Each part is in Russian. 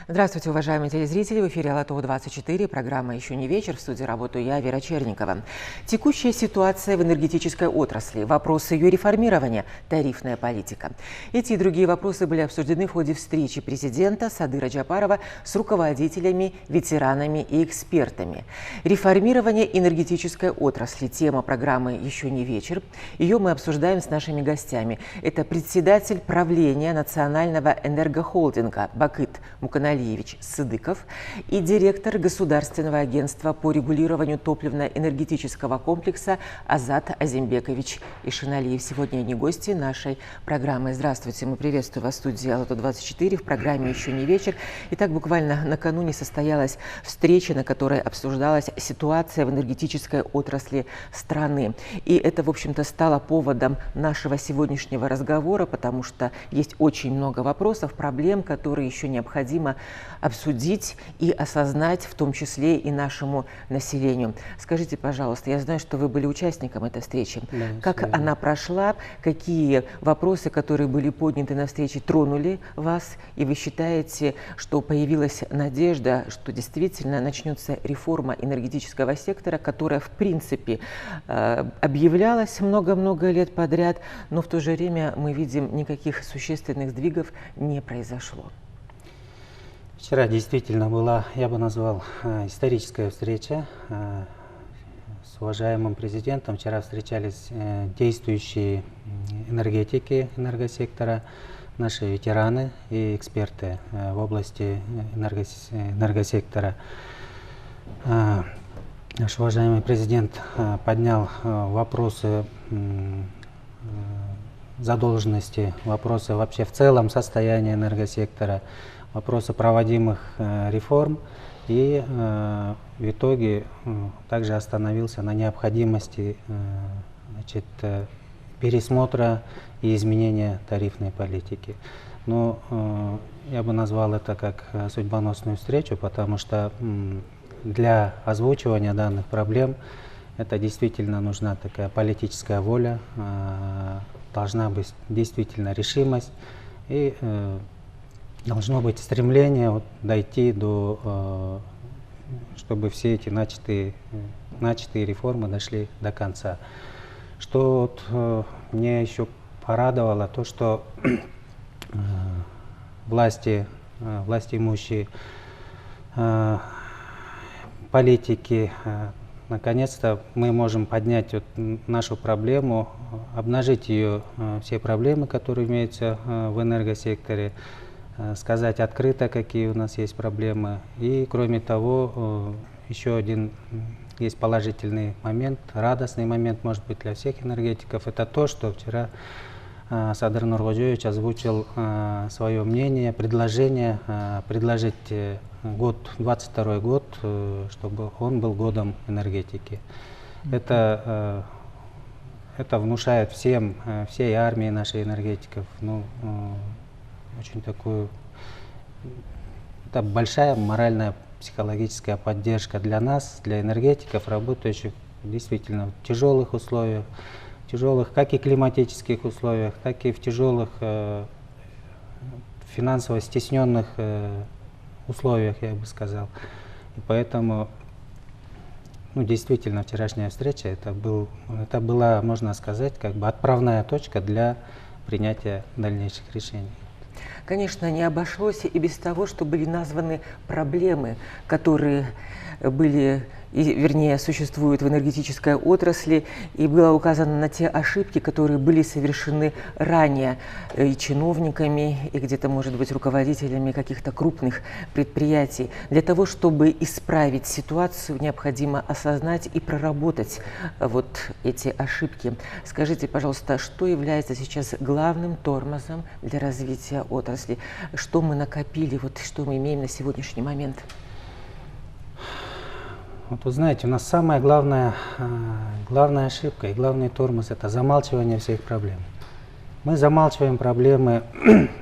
Здравствуйте, уважаемые телезрители. В эфире АллатО-24. Программа «Еще не вечер». В студии работаю я, Вера Черникова. Текущая ситуация в энергетической отрасли, вопросы ее реформирования, тарифная политика. Эти и другие вопросы были обсуждены в ходе встречи президента Садыра Джапарова с руководителями, ветеранами и экспертами. Реформирование энергетической отрасли – тема программы «Еще не вечер». Ее мы обсуждаем с нашими гостями. Это председатель правления Национального энергохолдинга Бакыт Муканалиевич Сыдыков и директор Государственного агентства по регулированию топливно-энергетического комплекса Азат Азимбекович Ишиналиев. Сегодня они гости нашей программы. Здравствуйте, мы приветствуем вас в студии АллатО-24 в программе «Еще не вечер». Итак, буквально накануне состоялась встреча, на которой обсуждалась ситуация в энергетической отрасли страны. И это, в общем-то, стало поводом нашего сегодняшнего разговора, потому что есть очень много вопросов, проблем, которые еще необходимо обсудить и осознать, в том числе и нашему населению. Скажите, пожалуйста, я знаю, что вы были участником этой встречи. Да, как она прошла, какие вопросы, которые были подняты на встрече, тронули вас, и вы считаете, что появилась надежда, что действительно начнется реформа энергетического сектора, которая, в принципе, объявлялась много-много лет подряд, но в то же время мы видим, никаких существенных сдвигов не произошло? Вчера действительно была, я бы назвал, историческая встреча с уважаемым президентом. Вчера встречались действующие энергетики энергосектора, наши ветераны и эксперты в области энергосектора. Наш уважаемый президент поднял вопросы задолженности, вопросы вообще в целом состояния энергосектора, вопросы проводимых реформ и в итоге также остановился на необходимости пересмотра и изменения тарифной политики. Но я бы назвал это как судьбоносную встречу, потому что для озвучивания данных проблем это действительно нужна такая политическая воля, должна быть действительно решимость и должно быть стремление дойти до, чтобы все эти начатые реформы дошли до конца. Что мне еще порадовало, то что власти имущие, политики, наконец-то мы можем поднять нашу проблему, обнажить ее, все проблемы, которые имеются в энергосекторе, сказать открыто, какие у нас есть проблемы. И кроме того, еще один есть положительный момент, радостный момент, может быть, для всех энергетиков, это то, что вчера Садыр Нуркожоевич озвучил свое мнение, предложение предложить 22 год, чтобы он был годом энергетики. Это внушает всей армии нашей энергетиков, очень такую, это большая моральная, психологическая поддержка для нас, для энергетиков, работающих действительно в тяжелых условиях, как и климатических условиях, так и в тяжелых финансово стесненных условиях, я бы сказал. И поэтому, действительно, вчерашняя встреча, это была, можно сказать, как бы отправная точка для принятия дальнейших решений. Конечно, не обошлось и без того, что были названы проблемы, которые существуют в энергетической отрасли, и было указано на те ошибки, которые были совершены ранее и чиновниками, и где-то, может быть, руководителями каких-то крупных предприятий. Для того, чтобы исправить ситуацию, необходимо осознать и проработать эти ошибки. Скажите, пожалуйста, что является сейчас главным тормозом для развития отрасли? Что мы накопили, что мы имеем на сегодняшний момент? Вы знаете, у нас самая главная ошибка и главный тормоз – это замалчивание всех проблем. Мы замалчиваем проблемы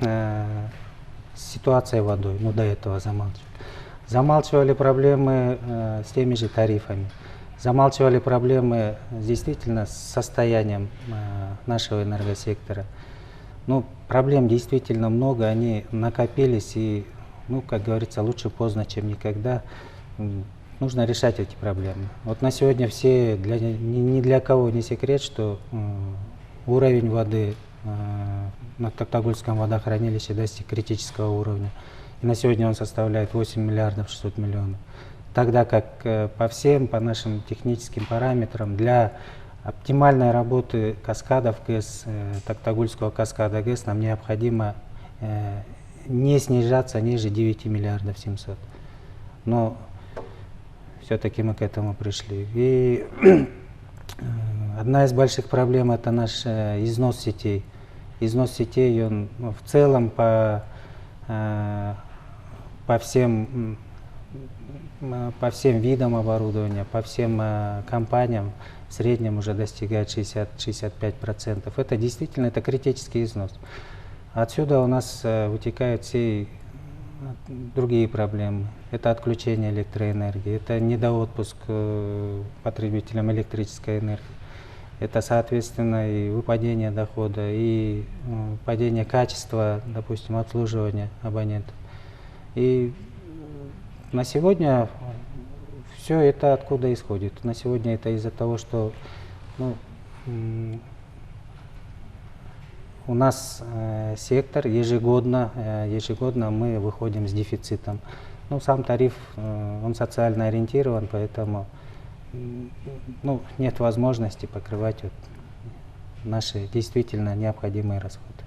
с ситуацией водой, до этого замалчивали. Замалчивали проблемы с теми же тарифами, замалчивали проблемы действительно с состоянием нашего энергосектора. Проблем действительно много, они накопились, и ну, как говорится, лучше поздно, чем никогда. Нужно решать эти проблемы. Вот на сегодня ни для кого не секрет, что уровень воды на Токтагульском водохранилище достиг критического уровня. И на сегодня он составляет 8 миллиардов 600 миллионов. Тогда как по нашим техническим параметрам, для оптимальной работы каскадов ГЭС, Токтагульского каскада ГЭС, нам необходимо не снижаться ниже 9 миллиардов 700. Но все-таки мы к этому пришли. И одна из больших проблем — это наш износ сетей. Износ сетей, он в целом по всем видам оборудования, по всем компаниям в среднем уже достигает 60-65%. Это действительно критический износ. Отсюда у нас вытекают все другие проблемы. Это отключение электроэнергии, это недоотпуск потребителям электрической энергии. Это, соответственно, и выпадение дохода, и падение качества, допустим, обслуживания абонентов. И на сегодня все это откуда исходит? На сегодня это из-за того, что у нас сектор ежегодно мы выходим с дефицитом. Сам тариф, он социально ориентирован, поэтому нет возможности покрывать наши действительно необходимые расходы.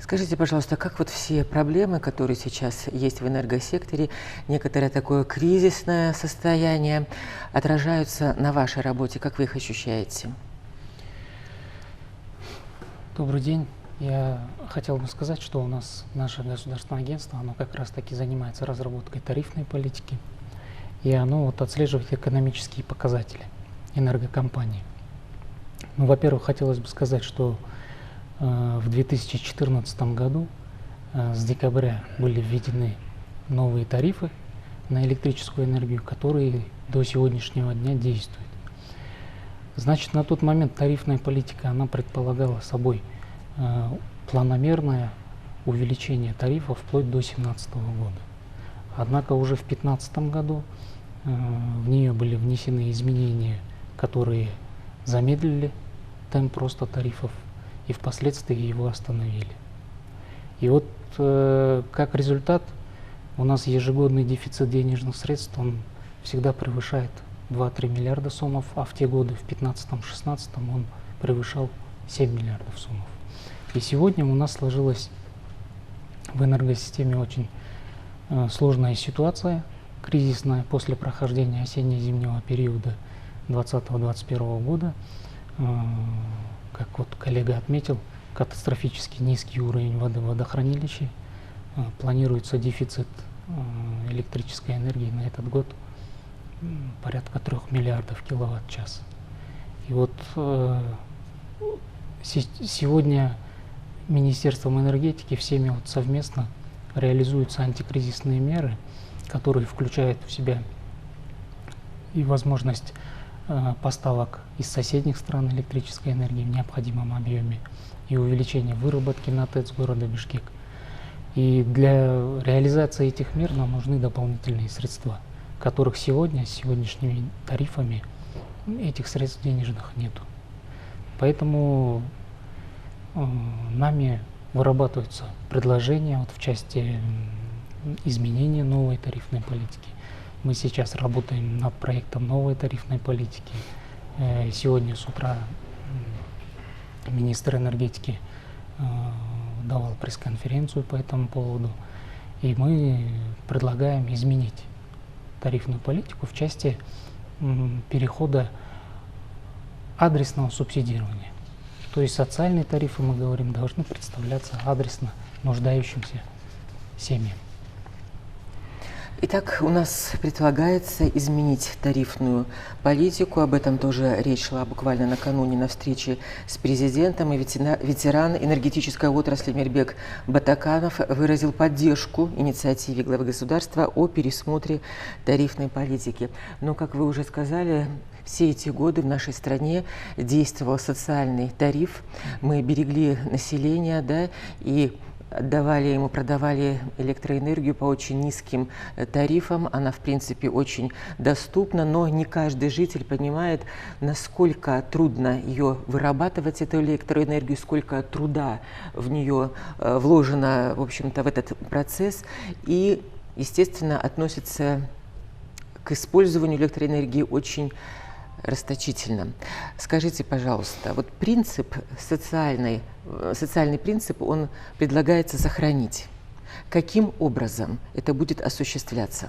Скажите, пожалуйста, как все проблемы, которые сейчас есть в энергосекторе, некоторое такое кризисное состояние, отражаются на вашей работе? Как вы их ощущаете? Добрый день. Я хотел бы сказать, что у нас наше государственное агентство, оно как раз таки занимается разработкой тарифной политики, и оно отслеживает экономические показатели энергокомпании. Во-первых, хотелось бы сказать, что в 2014 году с декабря были введены новые тарифы на электрическую энергию, которые до сегодняшнего дня действуют. Значит, на тот момент тарифная политика, она предполагала собой планомерное увеличение тарифов вплоть до 2017 года. Однако уже в 2015 году в нее были внесены изменения, которые замедлили темп роста тарифов и впоследствии его остановили. И как результат у нас ежегодный дефицит денежных средств, он всегда превышает 2-3 миллиарда сомов, а в те годы, в 2015-2016, он превышал 7 миллиардов сомов. И сегодня у нас сложилась в энергосистеме очень сложная ситуация, кризисная, после прохождения осенне-зимнего периода 2020-2021 года. Как коллега отметил, катастрофически низкий уровень воды в водохранилище. Планируется дефицит электрической энергии на этот год порядка 3 миллиардов киловатт-час. И сегодня Министерством энергетики всеми совместно реализуются антикризисные меры, которые включают в себя и возможность поставок из соседних стран электрической энергии в необходимом объеме и увеличение выработки на ТЭЦ города Бишкек. И для реализации этих мер нам нужны дополнительные средства, которых сегодня, с сегодняшними тарифами, этих средств денежных нету. Поэтому нами вырабатываются предложения в части изменения новой тарифной политики. Мы сейчас работаем над проектом новой тарифной политики. Сегодня с утра министр энергетики давал пресс-конференцию по этому поводу. И мы предлагаем изменить тарифную политику в части перехода адресного субсидирования. То есть социальные тарифы, мы говорим, должны представляться адресно нуждающимся семьям. Итак, у нас предлагается изменить тарифную политику. Об этом тоже речь шла буквально накануне на встрече с президентом. И ветеран энергетической отрасли Мирбек Батаканов выразил поддержку инициативе главы государства о пересмотре тарифной политики. Но, как вы уже сказали, все эти годы в нашей стране действовал социальный тариф. Мы берегли население, и отдавали ему, продавали электроэнергию по очень низким тарифам. Она, в принципе, очень доступна, но не каждый житель понимает, насколько трудно ее вырабатывать, эту электроэнергию, сколько труда в нее вложено, в общем-то, в этот процесс. И, естественно, относится к использованию электроэнергии очень расточительно. Скажите, пожалуйста, вот принцип социальный принцип, он предлагается сохранить. Каким образом это будет осуществляться?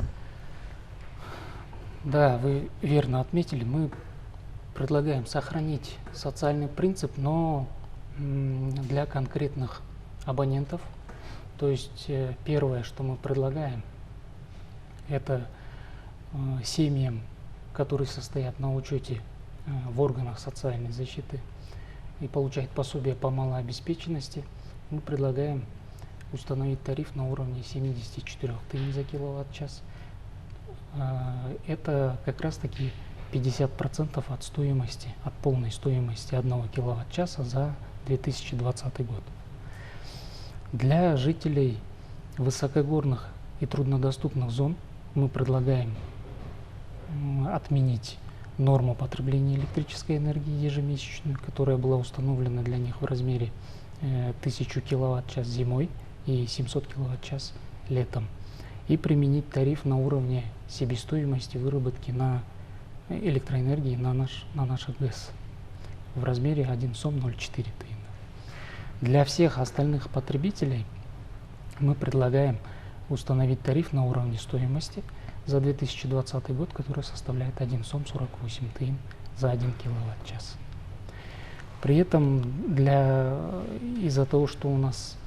Да, вы верно отметили. Мы предлагаем сохранить социальный принцип, но для конкретных абонентов. То есть первое, что мы предлагаем, это семьям, которые состоят на учете в органах социальной защиты и получают пособие по малообеспеченности, мы предлагаем установить тариф на уровне 74 тынь за киловатт-час. Это как раз-таки 50% от стоимости, от полной стоимости 1 киловатт-часа за 2020 год. Для жителей высокогорных и труднодоступных зон мы предлагаем отменить норму потребления электрической энергии ежемесячную, которая была установлена для них в размере 1000 киловатт-час зимой и 700 киловатт-час летом, и применить тариф на уровне себестоимости выработки на электроэнергии на наших ГЭС в размере 1 сом 0,4 тынна. Для всех остальных потребителей мы предлагаем установить тариф на уровне стоимости за 2020 год, который составляет 1 сом 48 тынн за 1 киловатт-час. При этом из-за того, что у нас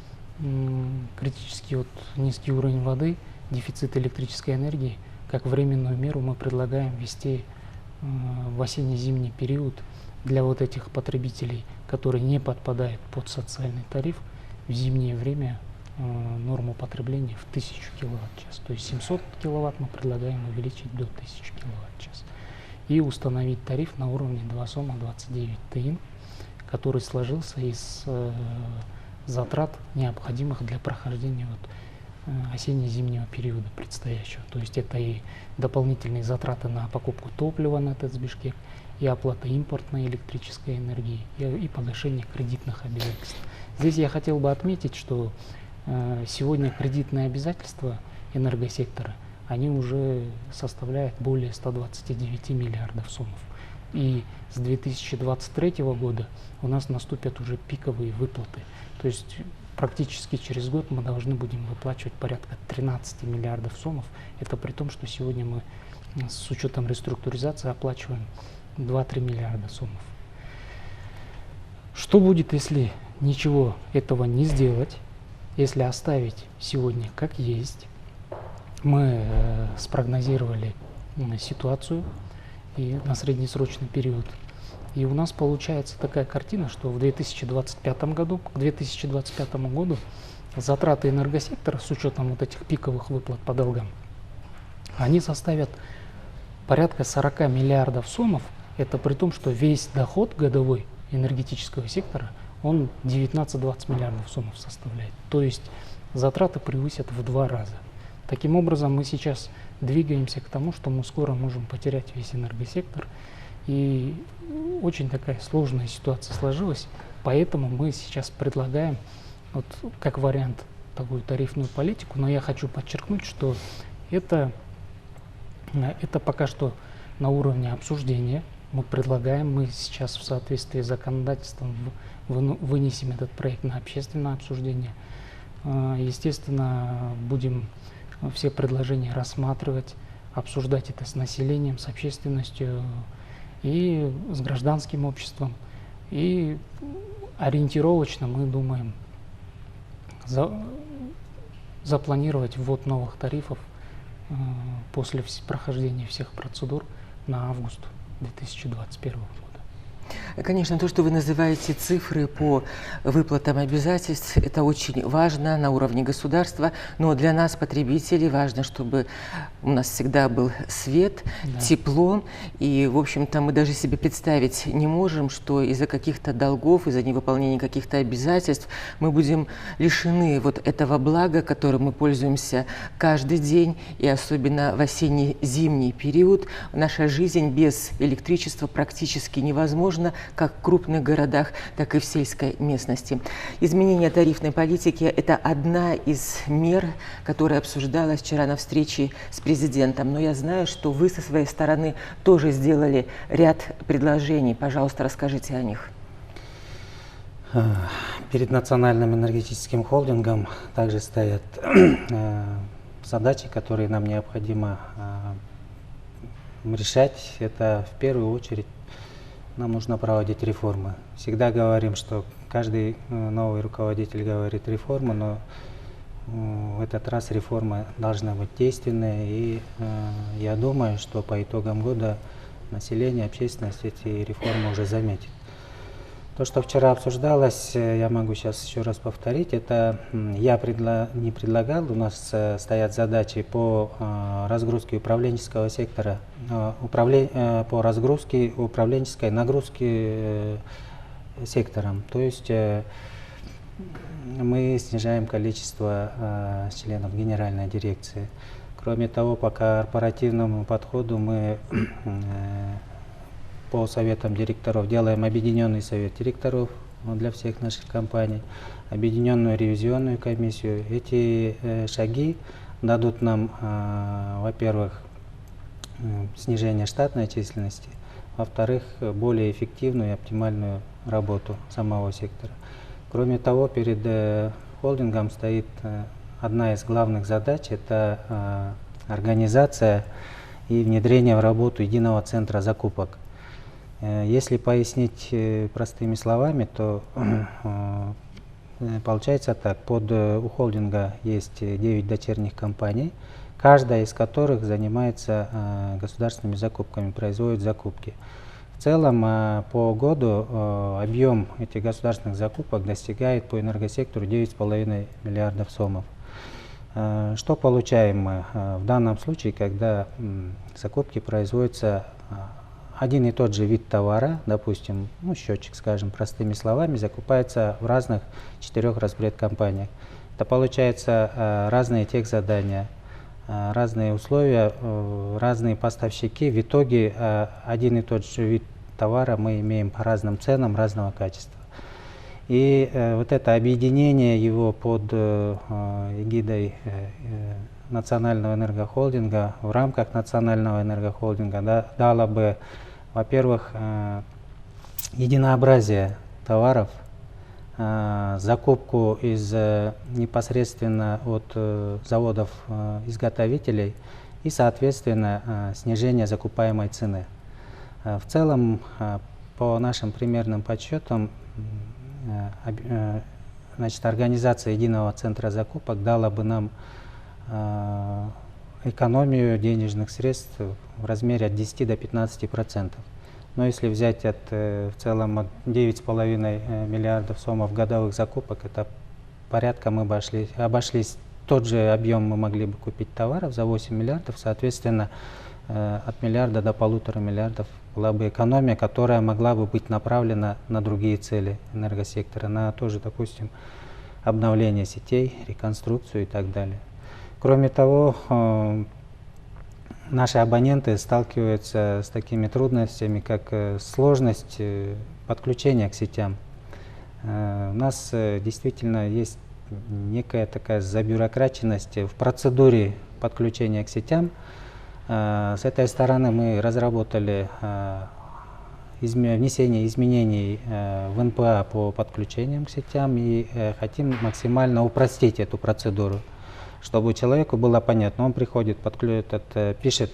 критически низкий уровень воды, дефицит электрической энергии, как временную меру мы предлагаем ввести в осенне-зимний период для вот этих потребителей, которые не подпадают под социальный тариф, в зимнее время норму потребления в 1000 киловатт-час. То есть 700 киловатт мы предлагаем увеличить до 1000 киловатт-час. И установить тариф на уровне 2 сома 29 тынн, который сложился из затрат, необходимых для прохождения осенне-зимнего периода предстоящего. То есть это и дополнительные затраты на покупку топлива на ТЭЦ Бишкек, и оплата импортной электрической энергии, и погашение кредитных обязательств. Здесь я хотел бы отметить, что сегодня кредитные обязательства энергосектора, они уже составляют более 129 миллиардов сомов. И с 2023 года у нас наступят уже пиковые выплаты. То есть практически через год мы должны будем выплачивать порядка 13 миллиардов сомов. Это при том, что сегодня мы с учетом реструктуризации оплачиваем 2-3 миллиарда сомов. Что будет, если ничего этого не сделать, если оставить сегодня как есть? Мы спрогнозировали ситуацию и на среднесрочный период. И у нас получается такая картина, что в 2025 году, к 2025 году затраты энергосектора с учетом вот этих пиковых выплат по долгам, они составят порядка 40 миллиардов сомов. Это при том, что весь доход годовой энергетического сектора, он 19-20 миллиардов сомов составляет. То есть затраты превысят в 2 раза. Таким образом, мы сейчас двигаемся к тому, что мы скоро можем потерять весь энергосектор. И очень такая сложная ситуация сложилась. Поэтому мы сейчас предлагаем, как вариант, такую тарифную политику. Но я хочу подчеркнуть, что это пока что на уровне обсуждения. Мы сейчас в соответствии с законодательством вынесем этот проект на общественное обсуждение. Естественно, будем все предложения рассматривать, обсуждать это с населением, с общественностью и с гражданским обществом. И ориентировочно мы думаем запланировать ввод новых тарифов после прохождения всех процедур на август 2021 года. Конечно, то, что вы называете цифры по выплатам обязательств, это очень важно на уровне государства, но для нас, потребителей, важно, чтобы у нас всегда был свет, тепло, и, в общем-то, мы даже себе представить не можем, что из-за каких-то долгов, из-за невыполнения каких-то обязательств мы будем лишены вот этого блага, которым мы пользуемся каждый день, и особенно в осенне-зимний период. Наша жизнь без электричества практически невозможна, как в крупных городах, так и в сельской местности. Изменение тарифной политики – это одна из мер, которая обсуждалась вчера на встрече с президентом. Но я знаю, что вы со своей стороны тоже сделали ряд предложений. Пожалуйста, расскажите о них. Перед Национальным энергетическим холдингом также стоят задачи, которые нам необходимо решать. Это в первую очередь нам нужно проводить реформы. Всегда говорим, что каждый новый руководитель говорит реформы, но в этот раз реформы должны быть действенные. И я думаю, что по итогам года население, общественность эти реформы уже заметит. То, что вчера обсуждалось, я могу сейчас еще раз повторить, это я не предлагал, у нас стоят задачи по разгрузке управленческого сектора, по разгрузке управленческой нагрузки сектором. То есть мы снижаем количество членов генеральной дирекции. Кроме того, по корпоративному подходу мы по советам директоров делаем объединенный совет директоров для всех наших компаний, объединенную ревизионную комиссию. Эти шаги дадут нам, во-первых, снижение штатной численности, во-вторых, более эффективную и оптимальную работу самого сектора. Кроме того, перед холдингом стоит одна из главных задач – это организация и внедрение в работу единого центра закупок. Если пояснить простыми словами, то получается так. У холдинга есть 9 дочерних компаний, каждая из которых занимается государственными закупками, производит закупки. В целом по году объем этих государственных закупок достигает по энергосектору 9,5 миллиардов сомов. Что получаем мы в данном случае, когда закупки производятся один и тот же вид товара, допустим, счетчик, скажем, простыми словами, закупается в разных 4 разбредкомпаниях. Это получается разные техзадания, разные условия, разные поставщики. В итоге один и тот же вид товара мы имеем по разным ценам, разного качества. И вот это объединение его под эгидой Национального энергохолдинга, в рамках Национального энергохолдинга дало бы, во-первых, единообразие товаров, закупку непосредственно от заводов-изготовителей и, соответственно, снижение закупаемой цены. В целом, по нашим примерным подсчетам, организация единого центра закупок дала бы нам экономию денежных средств в размере от 10 до 15%. Но если взять в целом от 9,5 миллиардов сомов годовых закупок, это порядка мы обошлись, тот же объем мы могли бы купить товаров за 8 миллиардов, соответственно, от миллиарда до 1,5 миллиардов была бы экономия, которая могла бы быть направлена на другие цели энергосектора, на тоже, допустим, обновление сетей, реконструкцию и так далее. Кроме того, наши абоненты сталкиваются с такими трудностями, как сложность подключения к сетям. У нас действительно есть некая такая забюрокраченность в процедуре подключения к сетям. С этой стороны мы разработали внесение изменений в НПА по подключениям к сетям и хотим максимально упростить эту процедуру, чтобы человеку было понятно. Он приходит, пишет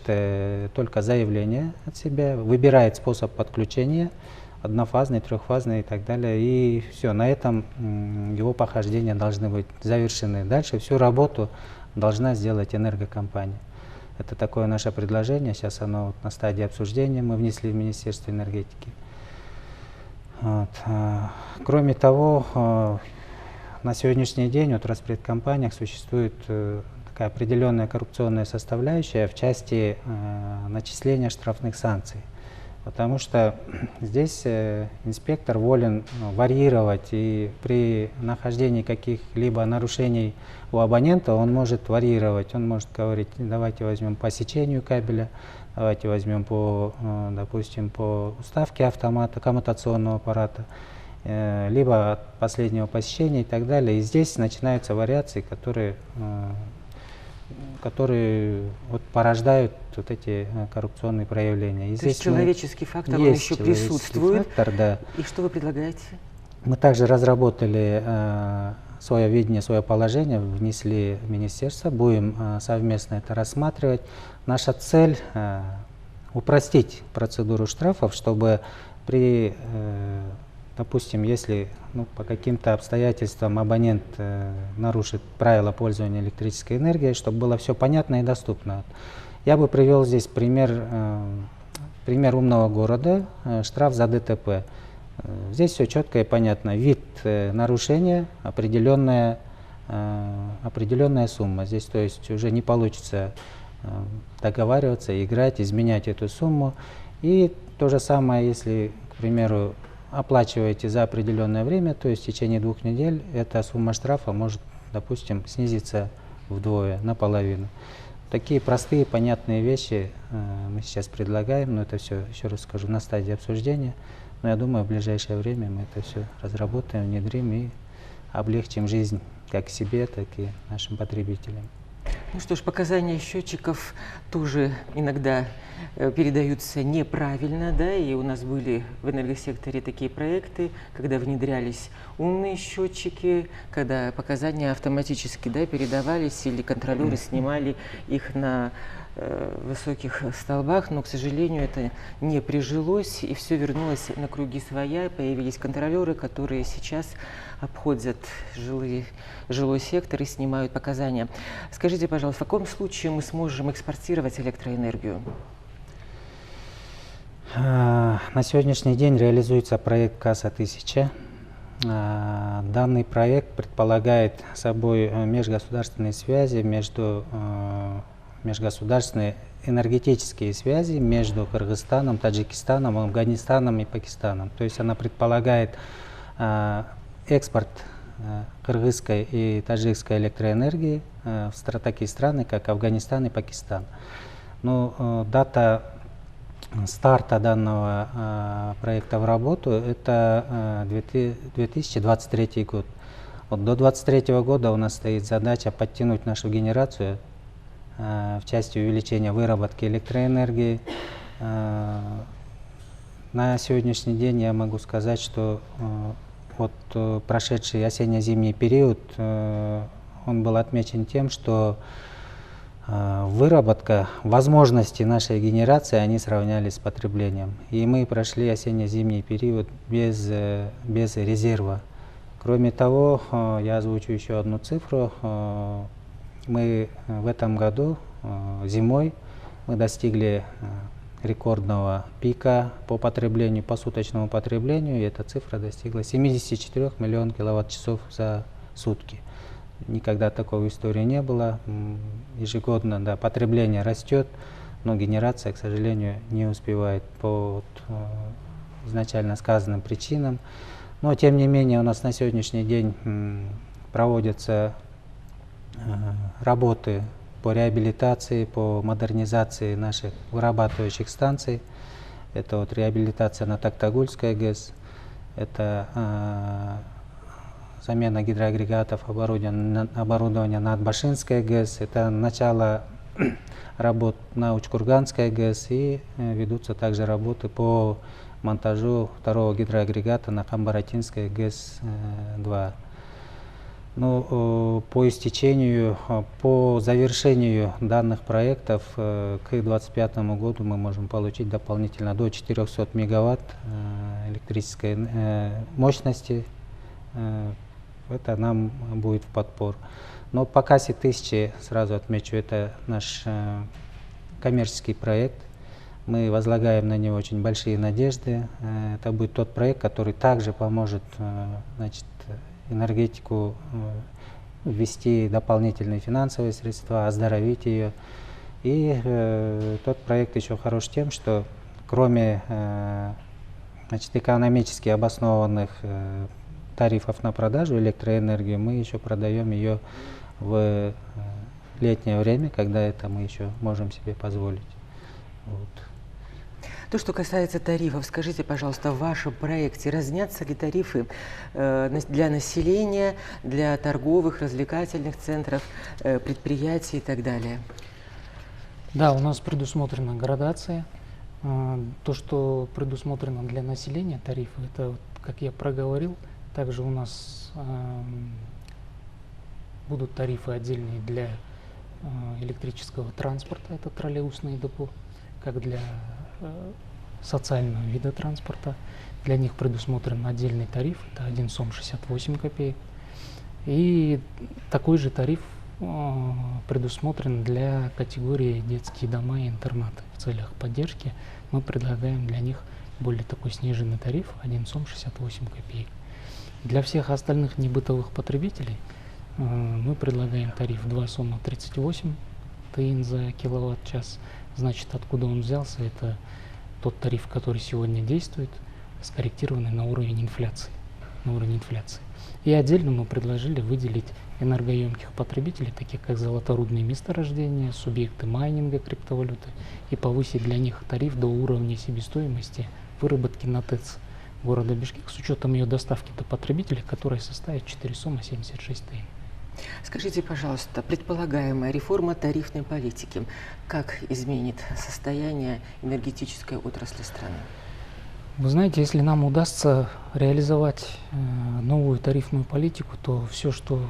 только заявление от себя, выбирает способ подключения, однофазный, трехфазный и так далее, и все, на этом его похождения должны быть завершены. Дальше всю работу должна сделать энергокомпания. Это такое наше предложение, сейчас оно на стадии обсуждения, мы внесли в Министерство энергетики. Вот. Кроме того, на сегодняшний день вот в Роспредкомпаниях существует такая определенная коррупционная составляющая в части начисления штрафных санкций. Потому что здесь инспектор волен варьировать, и при нахождении каких-либо нарушений у абонента он может варьировать. Он может говорить: давайте возьмем по сечению кабеля, давайте возьмем по, допустим, по уставке автомата, коммутационного аппарата, либо от последнего посещения и так далее. И здесь начинаются вариации, которые вот порождают вот эти коррупционные проявления. И То здесь есть человеческий фактор, он есть еще человеческий присутствует. фактор, да. И что вы предлагаете? Мы также разработали свое видение, свое положение, внесли в министерство, будем совместно это рассматривать. Наша цель упростить процедуру штрафов, чтобы при, допустим, если по каким-то обстоятельствам абонент нарушит правила пользования электрической энергией, чтобы было все понятно и доступно. Я бы привел здесь пример умного города, штраф за ДТП. Здесь все четко и понятно. Вид нарушения, определенная сумма. Здесь, то есть, уже не получится договариваться, играть, изменять эту сумму. И то же самое, если, к примеру, оплачиваете за определенное время, то есть в течение 2 недель, эта сумма штрафа может, допустим, снизиться вдвое, наполовину. Такие простые, понятные вещи мы сейчас предлагаем, но это все, еще раз скажу, на стадии обсуждения. Но я думаю, в ближайшее время мы это все разработаем, внедрим и облегчим жизнь как себе, так и нашим потребителям. Ну что ж, показания счетчиков тоже иногда передаются неправильно, да, и у нас были в энергосекторе такие проекты, когда внедрялись умные счетчики, когда показания автоматически, да, передавались, или контролеры снимали их на высоких столбах, но, к сожалению, это не прижилось, и все вернулось на круги своя. Появились контролеры, которые сейчас обходят жилой сектор и снимают показания. Скажите, пожалуйста, в каком случае мы сможем экспортировать электроэнергию? На сегодняшний день реализуется проект КАСА-1000. Данный проект предполагает собой межгосударственные связи, межгосударственные энергетические связи между Кыргызстаном, Таджикистаном, Афганистаном и Пакистаном. То есть она предполагает экспорт кыргызской и таджикской электроэнергии в такие страны, как Афганистан и Пакистан. Но дата старта данного проекта в работу — это 2023 год. Вот до 2023 года у нас стоит задача подтянуть нашу генерацию в части увеличения выработки электроэнергии. На сегодняшний день я могу сказать, что вот прошедший осенне-зимний период, он был отмечен тем, что выработка, возможности нашей генерации, они сравнялись с потреблением. И мы прошли осенне-зимний период без резерва. Кроме того, я озвучу еще одну цифру. Мы в этом году зимой мы достигли рекордного пика по потреблению, по суточному потреблению, и эта цифра достигла 74 миллионов киловатт-часов за сутки. Никогда такого в истории не было. Ежегодно, да, потребление растет, но генерация, к сожалению, не успевает по изначально сказанным причинам. Но, тем не менее, у нас на сегодняшний день проводятся работы по реабилитации, по модернизации наших вырабатывающих станций. Это вот реабилитация на Токтагульской ГЭС, это замена гидроагрегатов, оборудования на Атбашинской ГЭС, это начало работ на Учкурганской ГЭС, и ведутся также работы по монтажу второго гидроагрегата на Камбаратинской ГЭС-2. Ну, по завершению данных проектов к 2025 году мы можем получить дополнительно до 400 мегаватт электрической мощности. Это нам будет в подпор. Но по КАСе-1000, сразу отмечу, это наш коммерческий проект. Мы возлагаем на него очень большие надежды. Это будет тот проект, который также поможет, значит, энергетику ввести дополнительные финансовые средства, оздоровить ее. И тот проект еще хорош тем, что кроме значит, экономически обоснованных тарифов на продажу электроэнергии, мы еще продаем ее в летнее время, когда это мы еще можем себе позволить. Вот. То, что касается тарифов, скажите, пожалуйста, в вашем проекте разнятся ли тарифы для населения, для торговых, развлекательных центров, предприятий и так далее? Да, у нас предусмотрена градация. То, что предусмотрено для населения тарифы, это, как я проговорил, также у нас будут тарифы отдельные для электрического транспорта, это троллейбусные депо, как для социального вида транспорта. Для них предусмотрен отдельный тариф, это 1 сом 68 копеек. И такой же тариф предусмотрен для категории детские дома и интернаты. В целях поддержки мы предлагаем для них более такой сниженный тариф 1 сом 68 копеек. Для всех остальных небытовых потребителей мы предлагаем тариф 2 сома 38 тин за киловатт-час. Значит, откуда он взялся? Это тот тариф, который сегодня действует, скорректированный на уровень инфляции. И отдельно мы предложили выделить энергоемких потребителей, таких как золоторудные месторождения, субъекты майнинга криптовалюты, и повысить для них тариф до уровня себестоимости выработки на ТЭЦ города Бишкек с учетом ее доставки до потребителей, которая составит 4 сома 76 тин. Скажите, пожалуйста, предполагаемая реформа тарифной политики как изменит состояние энергетической отрасли страны? Вы знаете, если нам удастся реализовать новую тарифную политику, то все, что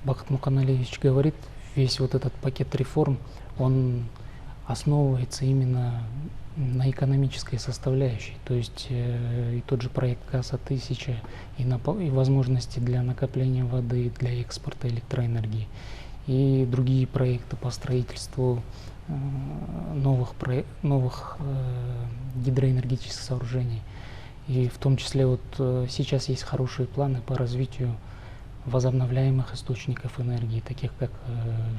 Бахыт Муканалиевич говорит, весь вот этот пакет реформ, он основывается именно на экономической составляющей. То есть и тот же проект ГАЗ-1000, и возможности для накопления воды, для экспорта электроэнергии, и другие проекты по строительству новых гидроэнергетических сооружений. И в том числе вот сейчас есть хорошие планы по развитию возобновляемых источников энергии, таких как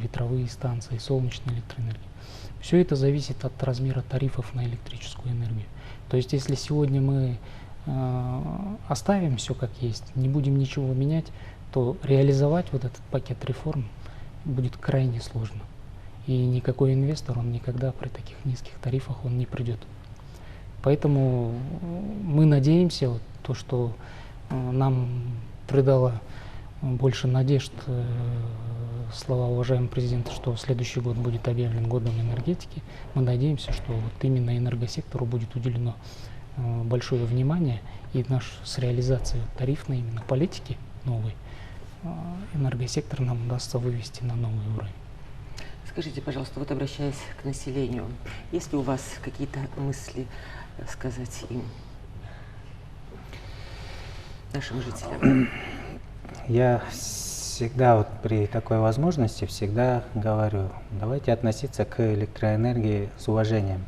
ветровые станции, солнечная электроэнергия. Все это зависит от размера тарифов на электрическую энергию. То есть если сегодня мы оставим все как есть, не будем ничего менять, то реализовать вот этот пакет реформ будет крайне сложно. И никакой инвестор, он никогда при таких низких тарифах он не придет. Поэтому мы надеемся, вот, то, что нам придало больше надежд слова уважаемого президента, что следующий год будет объявлен годом энергетики. Мы надеемся, что вот именно энергосектору будет уделено большое внимание, и с реализацией тарифной именно политики новой энергосектор нам удастся вывести на новый уровень. Скажите, пожалуйста, вот обращаясь к населению, есть ли у вас какие-то мысли сказать им, нашим жителям? Я всегда вот при такой возможности всегда говорю, давайте относиться к электроэнергии с уважением.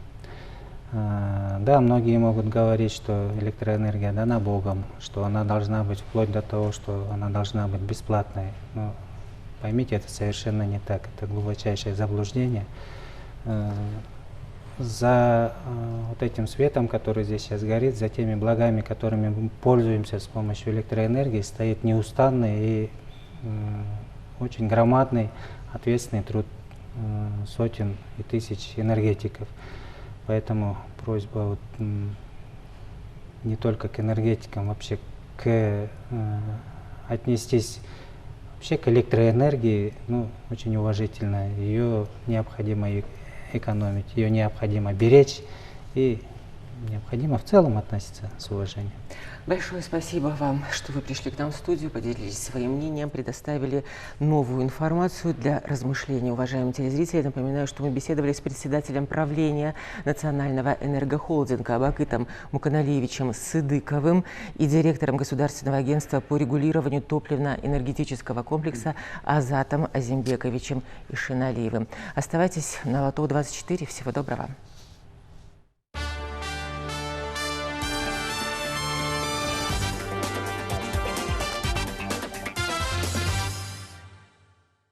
Да, многие могут говорить, что электроэнергия дана Богом, что она должна быть вплоть до того, что она должна быть бесплатной. Но поймите, это совершенно не так, это глубочайшее заблуждение. За вот этим светом, который здесь сейчас горит, за теми благами, которыми мы пользуемся с помощью электроэнергии, стоит неустанный и очень громадный, ответственный труд сотен и тысяч энергетиков. Поэтому просьба вот, не только к энергетикам, вообще отнестись вообще к электроэнергии очень уважительно. Ее необходимо экономить, ее необходимо беречь и необходимо в целом относиться с уважением. Большое спасибо вам, что вы пришли к нам в студию, поделились своим мнением, предоставили новую информацию для размышления. Уважаемые телезрители, напоминаю, что мы беседовали с председателем правления Национального энергохолдинга Бакытом Муканалиевичем Сыдыковым и директором Государственного агентства по регулированию топливно-энергетического комплекса Азатом Азимбековичем Ишиналиевым. Оставайтесь на Лото 24. Всего доброго.